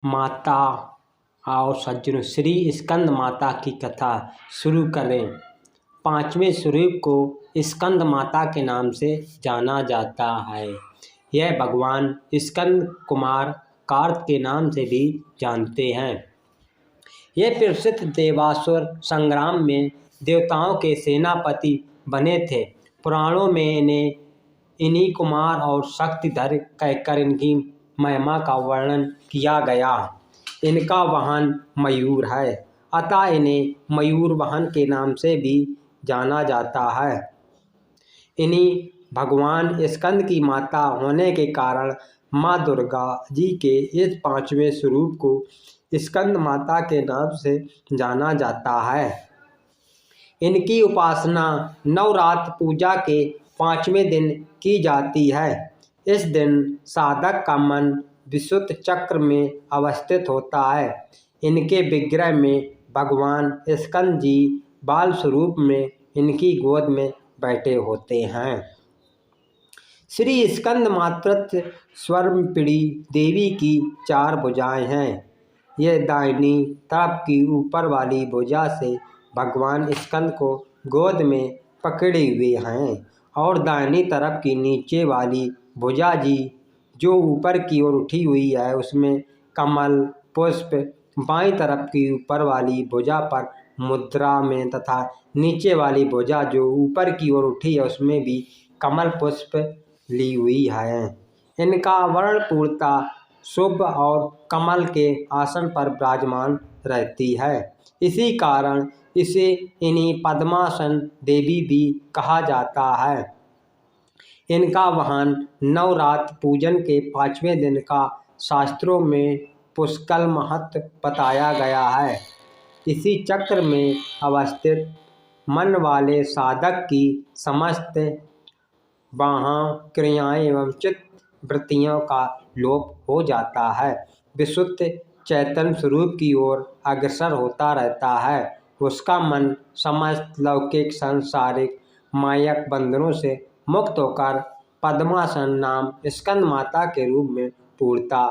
माता और सज्जनों, श्री स्कंद माता की कथा शुरू करें। पांचवें स्वरूप को स्कंद माता के नाम से जाना जाता है। यह भगवान स्कंद कुमार कार्त के नाम से भी जानते हैं। यह प्रसिद्ध देवासुर संग्राम में देवताओं के सेनापति बने थे। पुराणों में इन्हीं कुमार और शक्तिधर कहकर इनकी महिमा का वर्णन किया गया। इनका वाहन मयूर है, अतः इन्हें मयूर वाहन के नाम से भी जाना जाता है। इन्हीं भगवान स्कंद की माता होने के कारण माँ दुर्गा जी के इस पांचवें स्वरूप को स्कंद माता के नाम से जाना जाता है। इनकी उपासना नवरात्र पूजा के पांचवें दिन की जाती है। इस दिन साधक का मन विशुद्ध चक्र में अवस्थित होता है। इनके विग्रह में भगवान स्कंद जी बाल स्वरूप में इनकी गोद में बैठे होते हैं। श्री स्कंद मातृत्व स्वयंपीड़ी देवी की चार भुजाएं हैं। यह दाहिनी तरफ की ऊपर वाली भुजा से भगवान स्कंद को गोद में पकड़े हुए हैं और दाहिनी तरफ की नीचे वाली भुजा जी जो ऊपर की ओर उठी हुई है उसमें कमल पुष्प, बाईं तरफ की ऊपर वाली भुजा पर मुद्रा में तथा नीचे वाली भुजा जो ऊपर की ओर उठी है उसमें भी कमल पुष्प ली हुई है। इनका वर्ण पूर्णता शुभ और कमल के आसन पर विराजमान रहती है। इसी कारण इसे इन्हीं पद्मासन देवी भी कहा जाता है। इनका वाहन नवरात्र पूजन के पांचवें दिन का शास्त्रों में पुष्कल महत्व बताया गया है। इसी चक्र में अवस्थित मन वाले साधक की समस्त बाह्य क्रियाएं एवं चित्त वृत्तियों का लोप हो जाता है। विशुद्ध चैतन्य स्वरूप की ओर अग्रसर होता रहता है। उसका मन समस्त लौकिक सांसारिक मायक बंधनों से मुक्त होकर पद्मासन नाम स्कंद माता के रूप में पूर्णता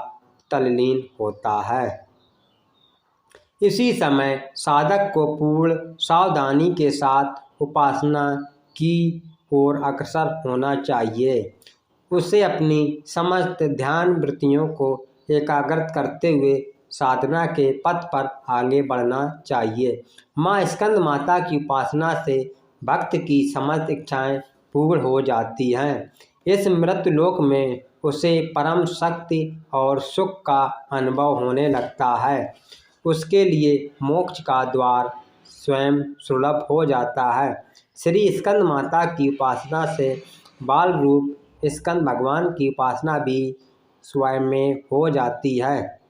तल्लीन होता है। इसी समय साधक को पूर्ण सावधानी के साथ उपासना की ओर अग्रसर होना चाहिए। उसे अपनी समस्त ध्यान वृत्तियों को एकाग्र करते हुए साधना के पथ पर आगे बढ़ना चाहिए। माँ स्कंद माता की उपासना से भक्त की समस्त इच्छाएं पूर्ण हो जाती हैं। इस मृत्यु लोक में उसे परम शक्ति और सुख का अनुभव होने लगता है। उसके लिए मोक्ष का द्वार स्वयं सुलभ हो जाता है। श्री स्कंद माता की उपासना से बाल रूप स्कंद भगवान की उपासना भी स्वयं में हो जाती है।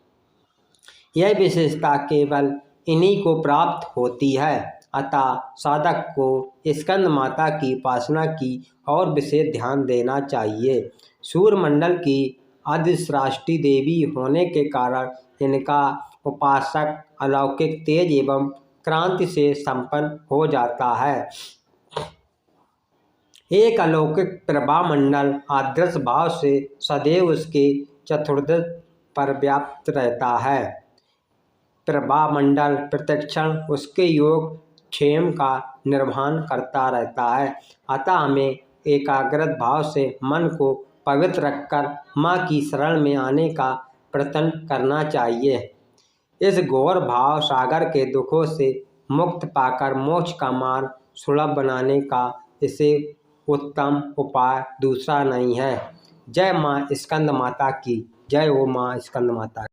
यह विशेषता केवल इन्हीं को प्राप्त होती है। अतः साधक को स्कंद माता की उपासना की और विशेष ध्यान देना चाहिए। सूर्यमंडल की अधिष्ठात्री देवी होने के कारण इनका उपासक अलौकिक तेज एवं क्रांति से संपन्न हो जाता है। एक अलौकिक प्रभामंडल आदर्श भाव से सदैव उसके चतुर्दिश पर व्याप्त रहता है। प्रभामंडल प्रतिक्षण उसके योग क्षेम का निर्वहन करता रहता है। अतः हमें एकाग्रत भाव से मन को पवित्र रखकर माँ की शरण में आने का प्रयत्न करना चाहिए। इस घोर भाव सागर के दुखों से मुक्त पाकर मोक्ष का मार्ग सुलभ बनाने का इसे उत्तम उपाय दूसरा नहीं है। जय माँ स्कंद माता की जय हो। माँ स्कंद माता।